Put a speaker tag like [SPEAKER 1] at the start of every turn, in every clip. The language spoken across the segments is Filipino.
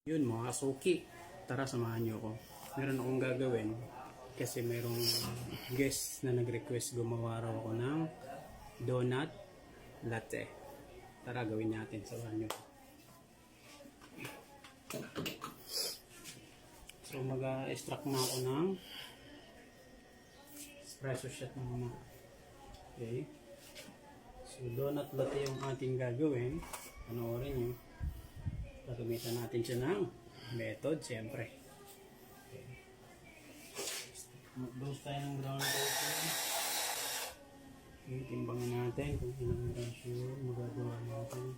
[SPEAKER 1] Yun mga suki, tara samahan nyo ako. Meron akong gagawin kasi mayroong guest na nag-request gumawa raw ako ng donut latte. Tara gawin natin, samahan nyo. So mag-extract na ako ng espresso shot muna. Okay. So donut latte yung ating gagawin. Panoorin nyo. Gagamitan natin siya ng method, siyempre. Okay. Mag-dose tayo ng ground coffee. Okay, timbangin natin kung ilang ratio magagawa natin.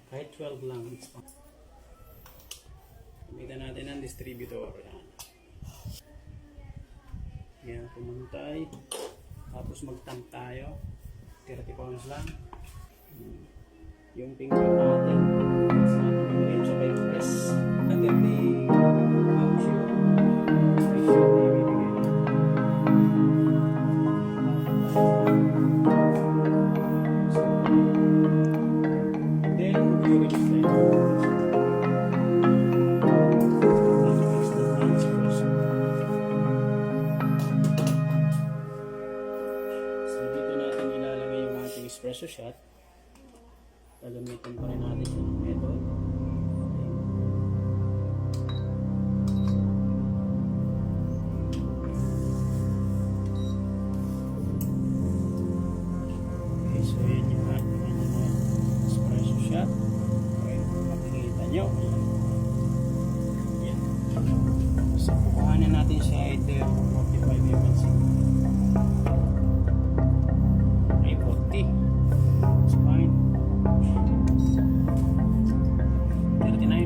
[SPEAKER 1] Kahit 12 lang. Gamitan natin ang distributor. Yan, pumuntay. Tapos mag-tamp tayo. 30 pounds lang. Yung finger natin. Sa may press. Agad ni ratio na ibibigay natin. Then, mag-i-reach tayo. Espresso shot. Gagamitin pa rin natin siya ng method. Okay, so yun yung espresso shot. Okay, makikita nyo. Yan. So, kukuhanin natin siya either 45 ml. Ay, 40. It's fine. 39.4.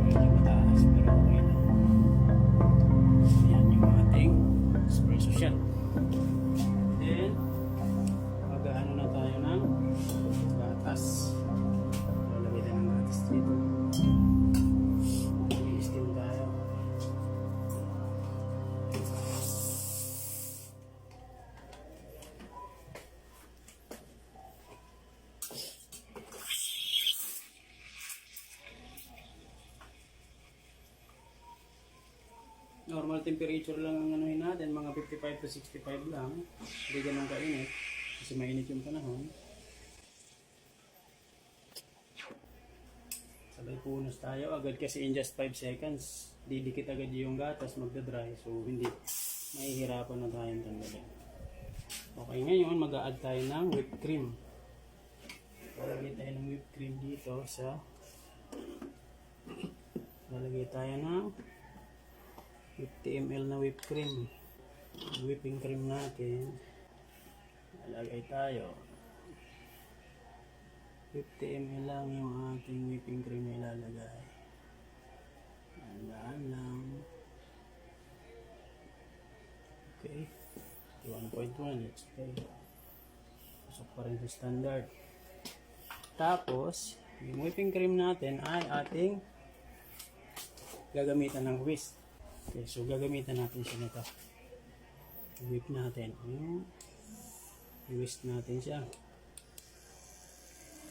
[SPEAKER 1] Medyo mataas pero okay na. Yan yung ating espresso shot. Then, mag-ano na tayo ng gatas. Lalagay tayo ng gatas dito. I-steam tayo. Normal temperature lang ang anuhin natin, mga 55 to 65 lang. Hindi ganun kainit kasi mainit yung panahon. Sabay punos tayo agad kasi in just 5 seconds didikit agad yung gatas, magdadry, so hindi mahihirapan na tayong tanggalin. Okay, ngayon mag-a-add tayo ng whipped cream. Lalagay tayo ng whipped cream dito sa lalagay tayo ng 50 ml na whipped cream. Whipping cream natin. Lalagay tayo. 50 ml lang yung ating whipping cream na ilalagay. Andaan lang. Okay. 1.1. Let's play. Pasok pa rin sa standard. Tapos, yung whipping cream natin ay ating gagamitan ng whisk. Okay, so gagamitan natin siya nito. Whip natin. I-whisk natin siya.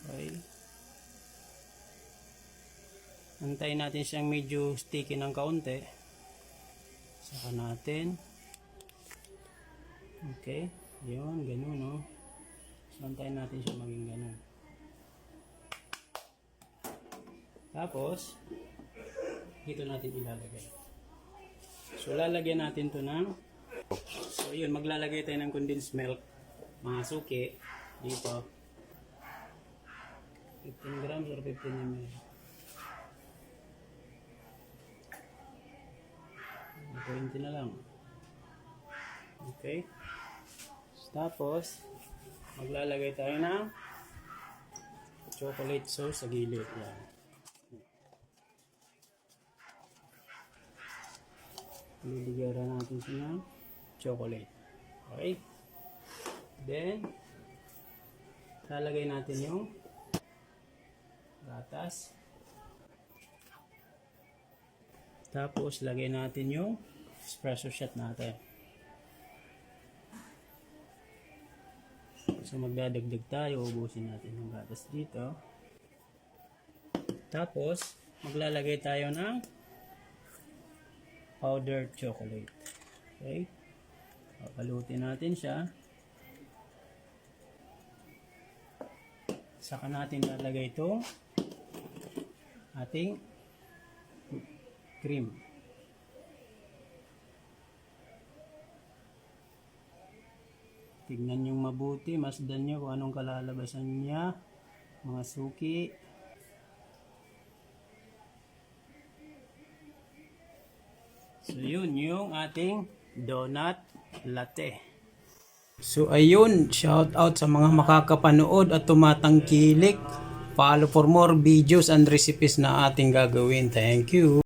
[SPEAKER 1] Okay. Antayin natin siyang medyo sticky ng kaunti. Saka natin. Okay. Yun, ganun, no? So, antayin natin siya maging ganun. Tapos, dito natin ilalagay. So, lalagyan natin to ng so, yun, maglalagay tayo ng condensed milk mga suki dito 15 grams or 15 ml 20 na lang. Okay, tapos maglalagay tayo ng chocolate sauce sa gilid. Yan. Liligyan natin siya ng chocolate. Okay. Then, lalagay natin yung gatas. Tapos, lagay natin yung espresso shot natin. So, magdadagdag tayo. Ubusin natin yung gatas dito. Tapos, maglalagay tayo ng powdered chocolate. Okay? Papalutin natin siya. Saka natin lalagay itong ating cream. Tignan nyo mabuti, masdan nyo kung anong kalalabasan niya, mga suki. So yun yung ating donut latte. So ayun, shout out sa mga makakapanood at tumatangkilik. Follow for more videos and recipes na ating gagawin. Thank you.